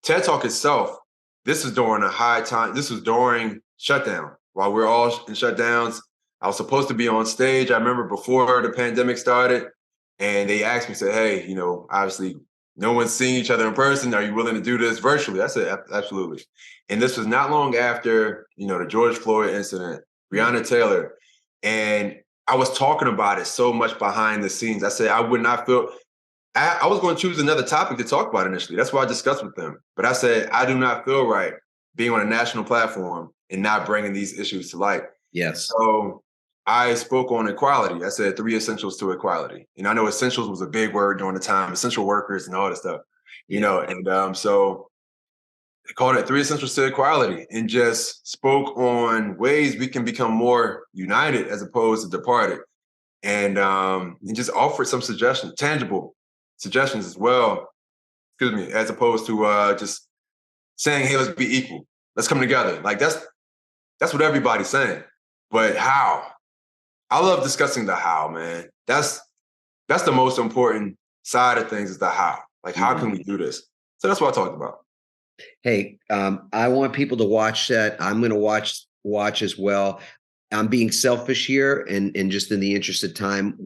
TED Talk itself, this is during a high time. This was during shutdown. While we're all in shutdowns, I was supposed to be on stage. I remember before the pandemic started, and they asked me, said, hey, obviously no one's seeing each other in person. Are you willing to do this virtually? I said, absolutely. And this was not long after, the George Floyd incident, Breonna Taylor. And I was talking about it so much behind the scenes. I said, I would not feel, I was going to choose another topic to talk about initially. That's what I discussed with them. But I said, I do not feel right being on a national platform and not bringing these issues to light. Yes. So I spoke on equality. I said 3 essentials to equality. I know essentials was a big word during the time, essential workers and all that stuff, and so I called it 3 essentials to equality and just spoke on ways we can become more united as opposed to departed. And just offered some suggestions, tangible suggestions as well, as opposed to just saying, hey, let's be equal. Let's come together. Like that's what everybody's saying. But how? I love discussing the how, man. That's the most important side of things is the how. Like, how can we do this? So that's what I talked about. Hey, I want people to watch that. I'm going to watch as well. I'm being selfish here, and just in the interest of time,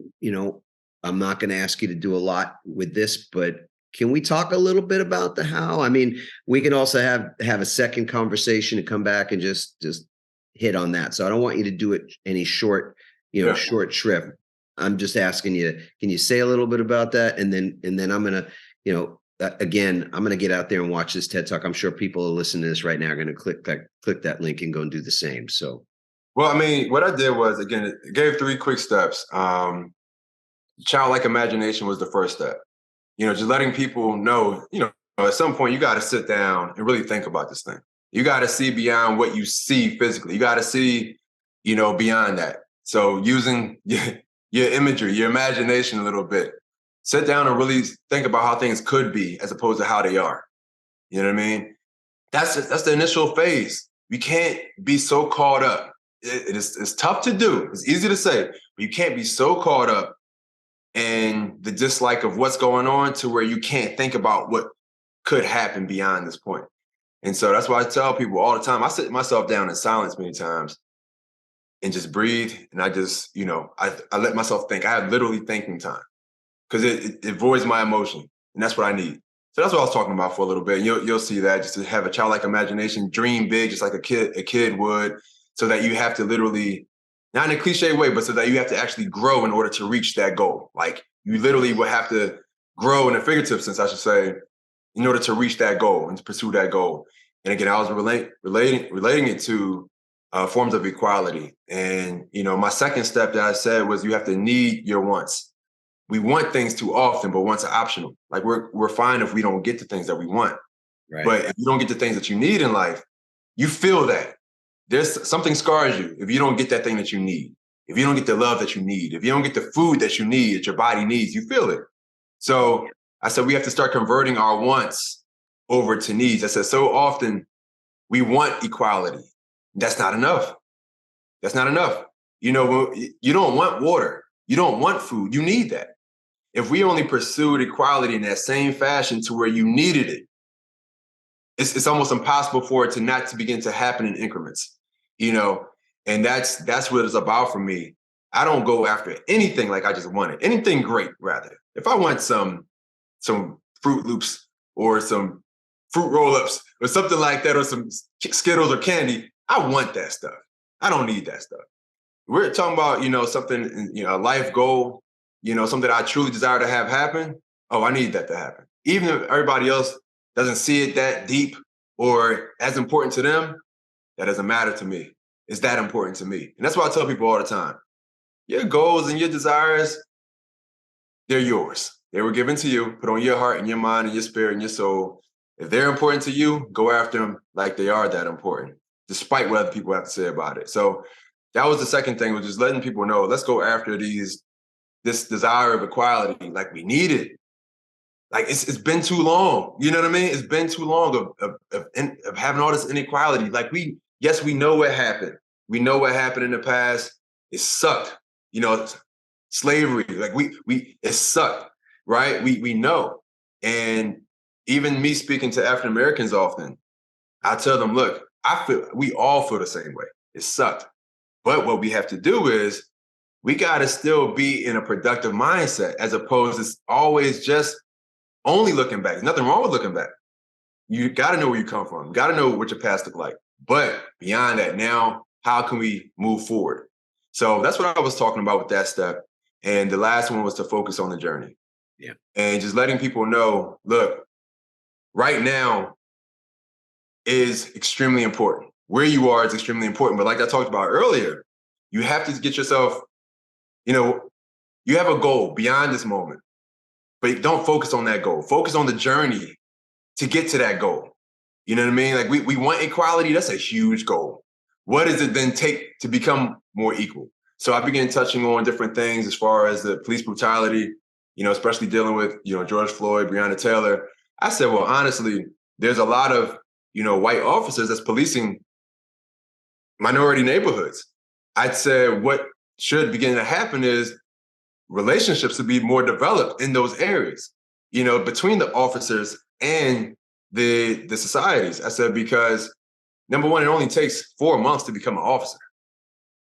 I'm not going to ask you to do a lot with this, but can we talk a little bit about the how? I mean, we can also have a second conversation and come back and just hit on that. So I don't want you to do it any short shrift. I'm just asking you, can you say a little bit about that? And then I'm going to, again, I'm going to get out there and watch this TED Talk. I'm sure people who listen to this right now are going to click that link and go and do the same. So. Well, I mean, what I did was, again, it gave 3 quick steps. Childlike imagination was the first step. Just letting people know, at some point you got to sit down and really think about this thing. You got to see beyond what you see physically. You got to see, beyond that. So using your imagery, your imagination a little bit. Sit down and really think about how things could be as opposed to how they are. You know what I mean? That's the initial phase. We can't be so caught up. It's tough to do. It's easy to say, but you can't be so caught up in the dislike of what's going on to where you can't think about what could happen beyond this point. And so that's why I tell people all the time, I sit myself down in silence many times and just breathe. And I just, I let myself think. I have literally thinking time because it voids my emotion. And that's what I need. So that's what I was talking about for a little bit. And you'll see that, just to have a childlike imagination, dream big, just like a kid would. So that you have to literally, not in a cliche way, but so that you have to actually grow in order to reach that goal. Like you literally will have to grow in a figurative sense, I should say, in order to reach that goal and to pursue that goal. And again, I was relating it to forms of equality. And, my second step that I said was you have to need your wants. We want things too often, but wants are optional. Like we're fine if we don't get the things that we want. Right. But if you don't get the things that you need in life, you feel that. There's something scars you if you don't get that thing that you need, if you don't get the love that you need, if you don't get the food that you need, that your body needs, you feel it. So I said, we have to start converting our wants over to needs. I said, so often we want equality. That's not enough. That's not enough. You don't want water. You don't want food. You need that. If we only pursued equality in that same fashion to where you needed it, it's almost impossible for it to not to begin to happen in increments, and that's what it's about for me. I don't go after anything like I just want it. Anything great, rather. If I want some Fruit Loops or some fruit roll-ups or something like that, or some Skittles or candy, I want that stuff. I don't need that stuff. We're talking about, something, a life goal, something I truly desire to have happen. Oh, I need that to happen. Even if everybody else doesn't see it that deep or as important to them, that doesn't matter to me. It's that important to me. And that's why I tell people all the time, your goals and your desires, they're yours. They were given to you, put on your heart and your mind and your spirit and your soul. If they're important to you, go after them like they are that important, despite what other people have to say about it. So that was the second thing, was just letting people know, let's go after this desire of equality like we need it. Like it's been too long. You know what I mean? It's been too long of having all this inequality. Like we know what happened. We know what happened in the past. It sucked. You know, slavery. Like it sucked, right? We know. And even me speaking to African Americans often, I tell them, look, we all feel the same way. It sucked. But what we have to do is we got to still be in a productive mindset, as opposed to always just only looking back. There's nothing wrong with looking back. You got to know where you come from. Got to know what your past looked like. But beyond that, now, how can we move forward? So that's what I was talking about with that step. And the last one was to focus on the journey. Yeah. And just letting people know, look, right now is extremely important. Where you are is extremely important. But like I talked about earlier, you have to get yourself, you have a goal beyond this moment. But don't focus on that goal. Focus on the journey to get to that goal. You know what I mean? Like we want equality. That's a huge goal. What does it then take to become more equal? So I began touching on different things as far as the police brutality, especially dealing with, George Floyd, Breonna Taylor. I said, well, honestly, there's a lot of, white officers that's policing minority neighborhoods. I'd say what should begin to happen is relationships to be more developed in those areas, between the officers and the societies. I said, because number one, it only takes 4 months to become an officer.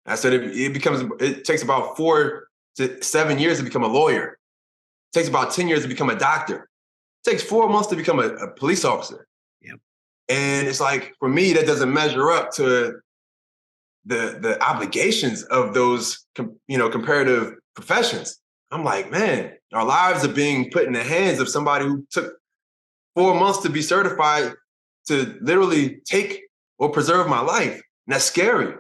I said, it takes about 4 to 7 years to become a lawyer. It takes about 10 years to become a doctor. It takes 4 months to become a police officer. Yep. And it's like, for me, that doesn't measure up to the obligations of those, comparative professions. I'm like, man, our lives are being put in the hands of somebody who took 4 months to be certified to literally take or preserve my life. And that's scary,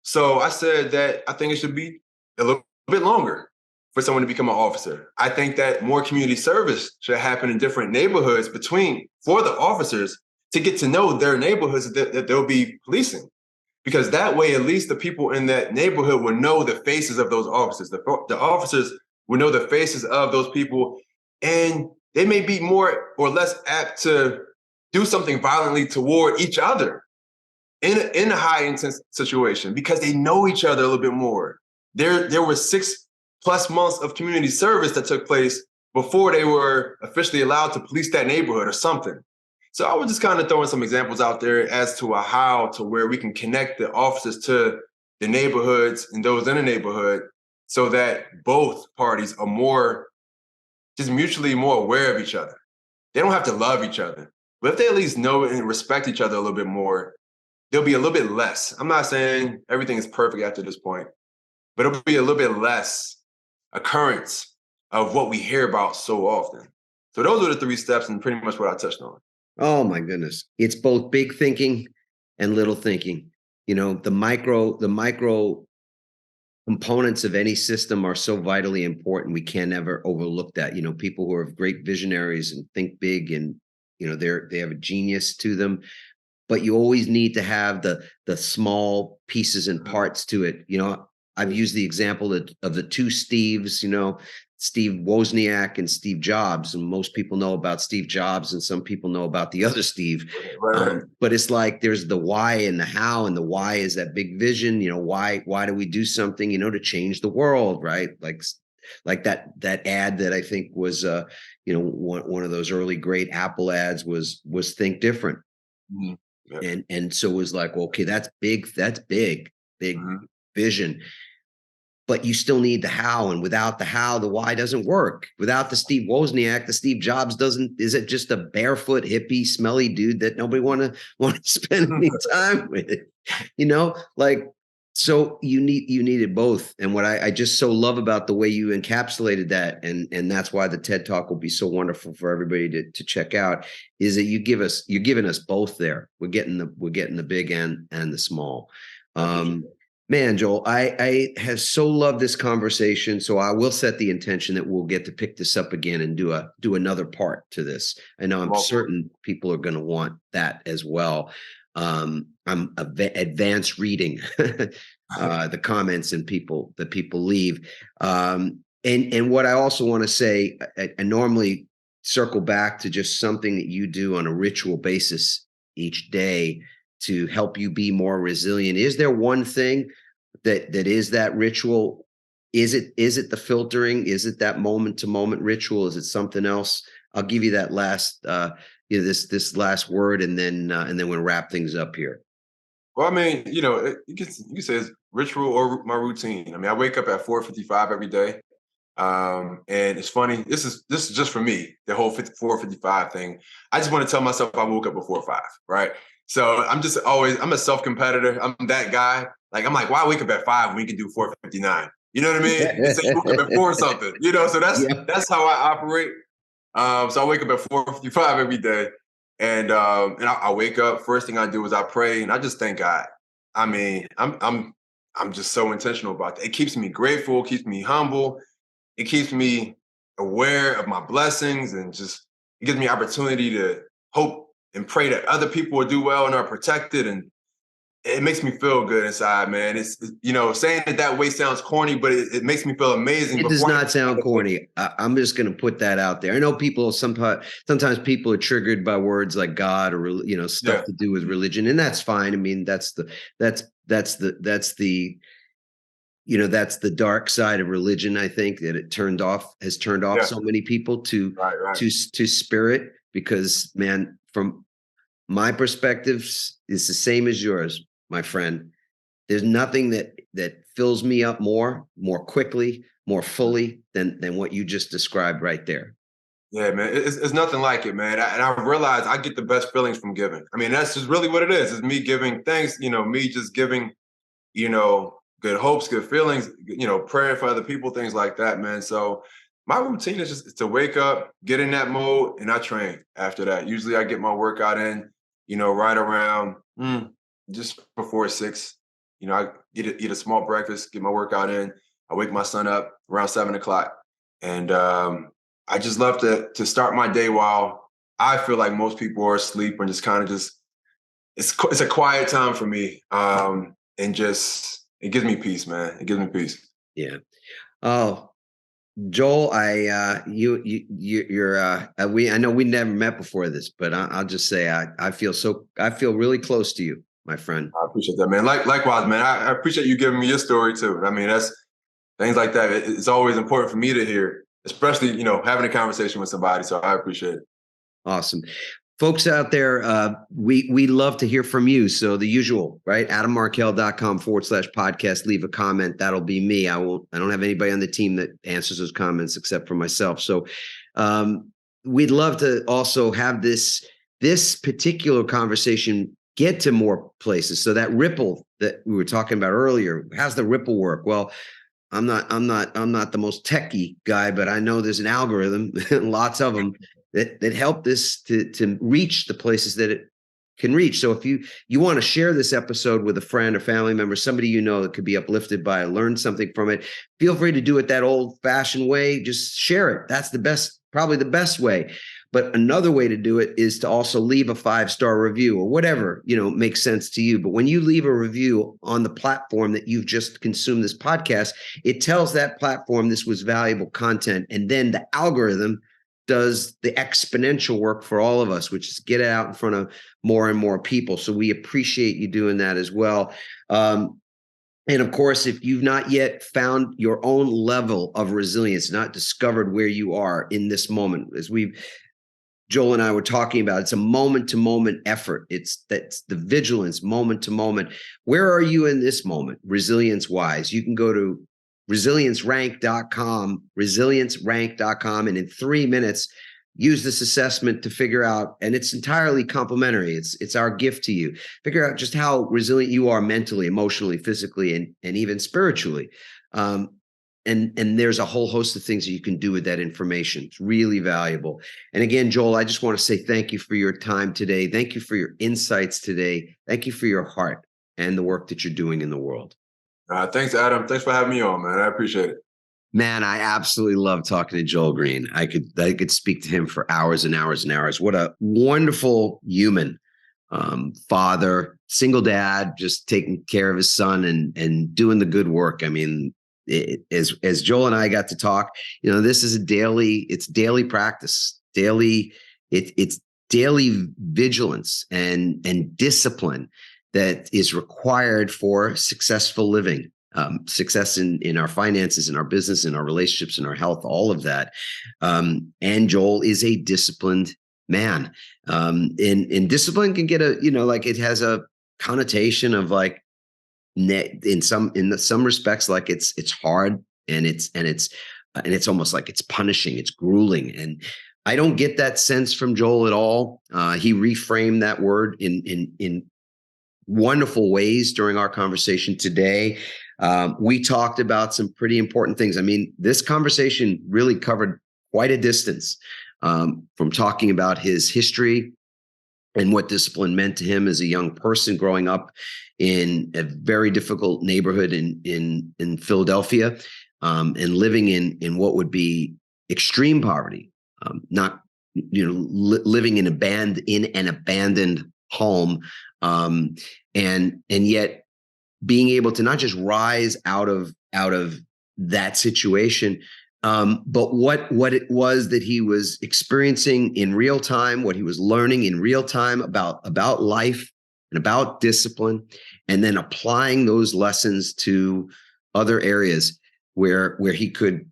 So I said that I think it should be a little bit longer for someone to become an officer. I think that more community service should happen in different neighborhoods for the officers to get to know their neighborhoods that they'll be policing. Because that way, at least the people in that neighborhood will know the faces of those officers. The officers will know the faces of those people, and they may be more or less apt to do something violently toward each other in a high intense situation, because they know each other a little bit more. There were 6+ months of community service that took place before they were officially allowed to police that neighborhood or something. So I was just kind of throwing some examples out there as to where we can connect the officers to the neighborhoods and those in the neighborhood, so that both parties are just mutually more aware of each other. They don't have to love each other, but if they at least know and respect each other a little bit more, there'll be a little bit less. I'm not saying everything is perfect after this point, but it'll be a little bit less occurrence of what we hear about so often. So those are the 3 steps and pretty much what I touched on. Oh my goodness. It's both big thinking and little thinking. The micro components of any system are so vitally important. We can never overlook that. People who are great visionaries and think big, and they have a genius to them, but you always need to have the small pieces and parts to it. I've used the example of the 2 Steves, Steve Wozniak and Steve Jobs. And most people know about Steve Jobs, and some people know about the other Steve. Right. But it's like there's the why and the how, and the why is that big vision. Why do we do something, to change the world, right? Like that ad that I think was, one of those early great Apple ads was Think Different. Mm-hmm. Yep. And so it was like, okay, that's big mm-hmm. vision. But you still need the how, and without the how, the why doesn't work. Without the Steve Wozniak, the Steve Jobs is it just a barefoot, hippie, smelly dude that nobody want to spend any time with? So you needed both. And what I just so love about the way you encapsulated that, and that's why the TED Talk will be so wonderful for everybody to check out, is that you're giving us both there. We're getting the big and the small. Man, Joel, I have so loved this conversation. So I will set the intention that we'll get to pick this up again and do another part to this. I know I'm certain people are going to want that as well. I'm advanced reading the comments and that people leave. And what I also want to say, I normally circle back to just something that you do on a ritual basis each day to help you be more resilient. Is there one thing that is that ritual? Is it the filtering? Is it that moment to moment ritual? Is it something else? I'll give you that last this last word, and then we'll wrap things up here. Well, I mean, you can say it's ritual or my routine. I mean, I wake up at 4:55 every day. And it's funny. This is just for me. The whole 4:55 thing. I just want to tell myself I woke up before 5. Right. So I'm a self-competitor. I'm that guy. I'm like, why wake up at 5 when we can do 4:59? You know what I mean? And say you woke up at 4 or something. So that's how I operate. So I wake up at 4:55 every day, and I wake up. First thing I do is I pray, and I just thank God. I mean, I'm just so intentional about that. It keeps me grateful, keeps me humble. It keeps me aware of my blessings, and just it gives me opportunity to hope and pray that other people will do well and are protected. And it makes me feel good inside, man. It's saying it that way sounds corny, but it makes me feel amazing. It does not sound corny. I'm just going to put that out there. I know people sometimes people are triggered by words like God or stuff to do with religion, and that's fine. I mean, that's the dark side of religion. I think that has turned off so many people to spirit, because, man, from my perspective, it's the same as yours, my friend. There's nothing that fills me up more quickly, more fully than what you just described right there. Yeah, man, it's nothing like it, man. And I realize I get the best feelings from giving. I mean, that's just really what it is. It's me giving thanks, me just giving, good hopes, good feelings, praying for other people, things like that, man. So my routine is just to wake up, get in that mode, and I train after that. Usually I get my workout in, right around just before 6. I eat a small breakfast, get my workout in. I wake my son up around 7 o'clock. And I just love to start my day while I feel like most people are asleep, and just kind of it's a quiet time for me. And just, it gives me peace, man. It gives me peace. Yeah. Oh, Joel, I know we never met before this, but I'll just say I feel really close to you, my friend. I appreciate that, man. Likewise, man. I appreciate you giving me your story too. I mean, that's things like that. It's always important for me to hear, especially having a conversation with somebody. So I appreciate it. Awesome. Folks out there, we love to hear from you. So the usual, right? AdamMarkel.com/podcast. Leave a comment. That'll be me. I don't have anybody on the team that answers those comments except for myself. So we'd love to also have this particular conversation get to more places. So that ripple that we were talking about earlier, how's the ripple work? Well, I'm not the most techie guy, but I know there's an algorithm, lots of them, that help this to reach the places that it can reach. So if you want to share this episode with a friend or family member, somebody that could be uplifted by it, learn something from it, feel free to do it that old-fashioned way. Just share it. That's probably the best way. But another way to do it is to also leave a 5-star review or whatever, makes sense to you. But when you leave a review on the platform that you've just consumed this podcast, it tells that platform this was valuable content. And then the algorithm does the exponential work for all of us, which is get it out in front of more and more people. So we appreciate you doing that as well. And of course, if you've not yet found your own level of resilience, not discovered where you are in this moment, as Joel and I were talking about, it's a moment-to-moment effort. That's the vigilance, moment to moment. Where are you in this moment, resilience-wise? You can go to resiliencerank.com, and in 3 minutes, use this assessment to figure out, and it's entirely complimentary. It's our gift to you. Figure out just how resilient you are mentally, emotionally, physically, and even spiritually. And there's a whole host of things that you can do with that information. It's really valuable. And again, Joel, I just want to say thank you for your time today. Thank you for your insights today. Thank you for your heart and the work that you're doing in the world. Thanks, Adam. Thanks for having me on, man. I appreciate it. Man, I absolutely love talking to Joel Green. I could speak to him for hours and hours and hours. What a wonderful human, father, single dad, just taking care of his son and doing the good work. I mean, as Joel and I got to talk, this is it's daily practice, it's daily vigilance and discipline that is required for successful living. Success in our finances, in our business, in our relationships, in our health, all of that. And Joel is a disciplined man. And discipline can get it has a connotation of like in some respects, like it's hard and it's almost like it's punishing, it's grueling. And I don't get that sense from Joel at all. He reframed that word in wonderful ways during our conversation today. We talked about some pretty important things. I mean, this conversation really covered quite a distance, from talking about his history and what discipline meant to him as a young person growing up in a very difficult neighborhood in Philadelphia, and living in what would be extreme poverty, not living in an abandoned home, and yet being able to not just rise out of that situation, but what it was that he was experiencing in real time, what he was learning in real time about life and about discipline, and then applying those lessons to other areas where he could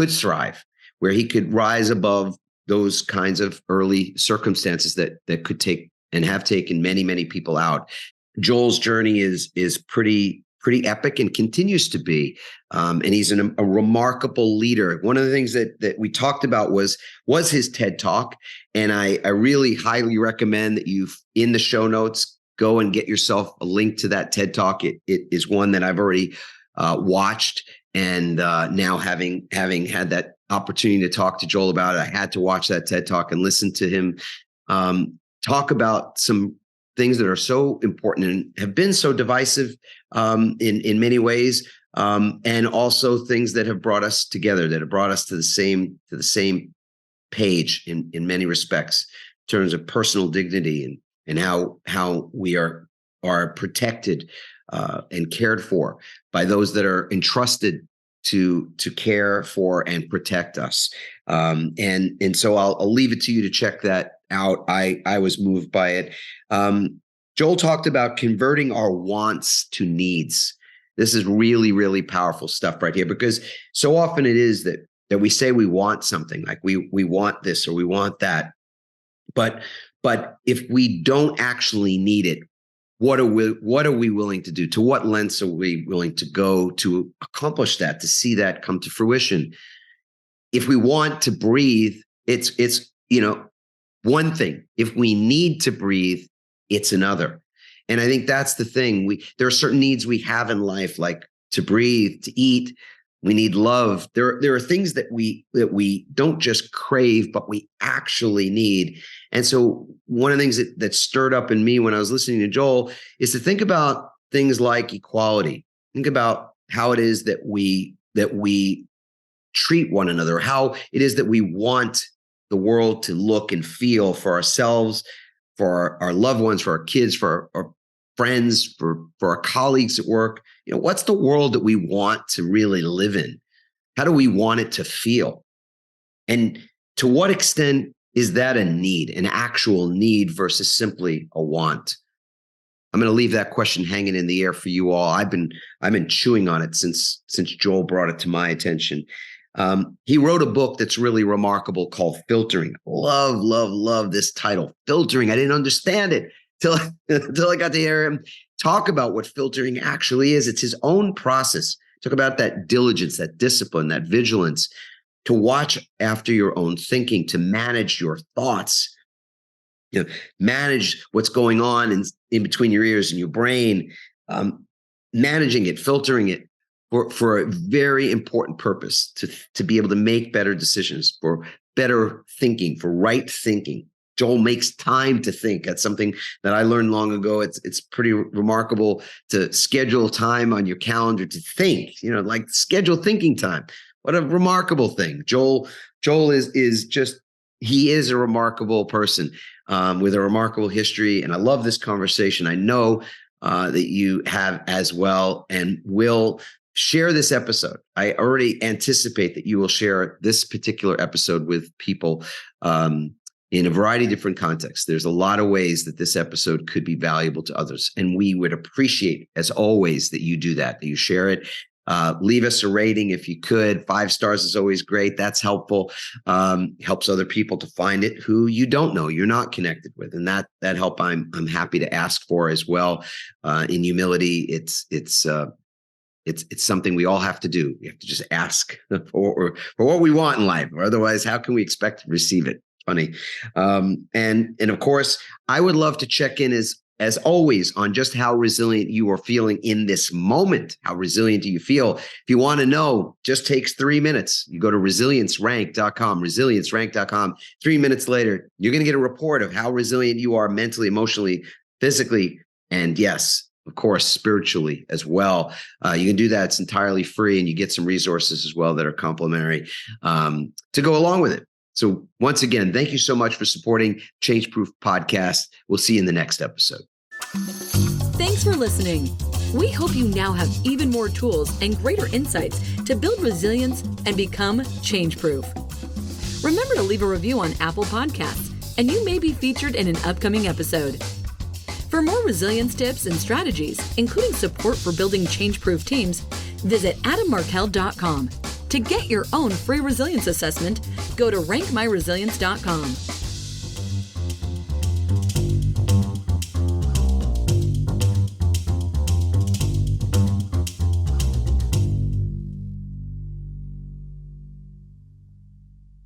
thrive, where he could rise above those kinds of early circumstances that could take and have taken many, many people out. Joel's journey is pretty epic and continues to be. And he's a remarkable leader. One of the things that we talked about was his TED Talk. And I really highly recommend that you, in the show notes, go and get yourself a link to that TED Talk. It is one that I've already watched. And now having had that opportunity to talk to Joel about it, I had to watch that TED Talk and listen to him talk about some things that are so important and have been so divisive in many ways, and also things that have brought us together, that have brought us to the same page in many respects, in terms of personal dignity and how we are protected and cared for by those that are entrusted to care for and protect us. And so I'll leave it to you to check that out. I was moved by it. Joel talked about converting our wants to needs. This is really, really powerful stuff right here, because so often it is that we say we want something, like we want this or we want that. But if we don't actually need it, what are we willing to do? To what lengths are we willing to go to accomplish that, to see that come to fruition? If we want to breathe, it's one thing. If we need to breathe, it's another. And I think that's the thing. There are certain needs we have in life, like to breathe, to eat. We need love. There are things that we don't just crave, but we actually need. And so one of the things that stirred up in me when I was listening to Joel is to think about things like equality. Think about how it is that we treat one another, how it is that we want the world to look and feel for ourselves, for our loved ones, for our kids, for our friends, for our colleagues at work. What's the world that we want to really live in? How do we want it to feel? And to what extent is that a need, an actual need versus simply a want? I'm going to leave that question hanging in the air for you all. I've been chewing on it since Joel brought it to my attention. He wrote a book that's really remarkable called Filtering. Love this title, Filtering. I didn't understand it till I got to hear him talk about what filtering actually is. It's his own process. Talk about that diligence, that discipline, that vigilance, to watch after your own thinking, to manage your thoughts, manage what's going on in between your ears and your brain, managing it, filtering it for a very important purpose, to be able to make better decisions, for better thinking, for right thinking. Joel makes time to think. That's something that I learned long ago. It's pretty remarkable to schedule time on your calendar to think, like schedule thinking time. What a remarkable thing. Joel is just, he is a remarkable person with a remarkable history. And I love this conversation. I know that you have as well, and will share this episode. I already anticipate that you will share this particular episode with people in a variety of different contexts. There's a lot of ways that this episode could be valuable to others. And we would appreciate, as always, that you do that you share it. Leave us a rating if you could. 5 stars is always great. That's helpful. Helps other people to find it who you don't know, you're not connected with. And that help I'm happy to ask for as well. In humility, it's something we all have to do. We have to just ask for what we want in life. Or otherwise, how can we expect to receive it? Funny. And of course, I would love to check in as always on just how resilient you are feeling in this moment. How resilient do you feel? If you want to know, just takes 3 minutes. You go to resiliencerank.com. 3 minutes later, you're going to get a report of how resilient you are mentally, emotionally, physically, and yes, of course, spiritually as well. You can do that. It's entirely free, and you get some resources as well that are complimentary to go along with it. So once again, thank you so much for supporting Change Proof Podcast. We'll see you in the next episode. Thanks for listening. We hope you now have even more tools and greater insights to build resilience and become change proof. Remember to leave a review on Apple Podcasts, and you may be featured in an upcoming episode. For more resilience tips and strategies, including support for building change-proof teams, visit adammarkel.com. To get your own free resilience assessment, go to rankmyresilience.com.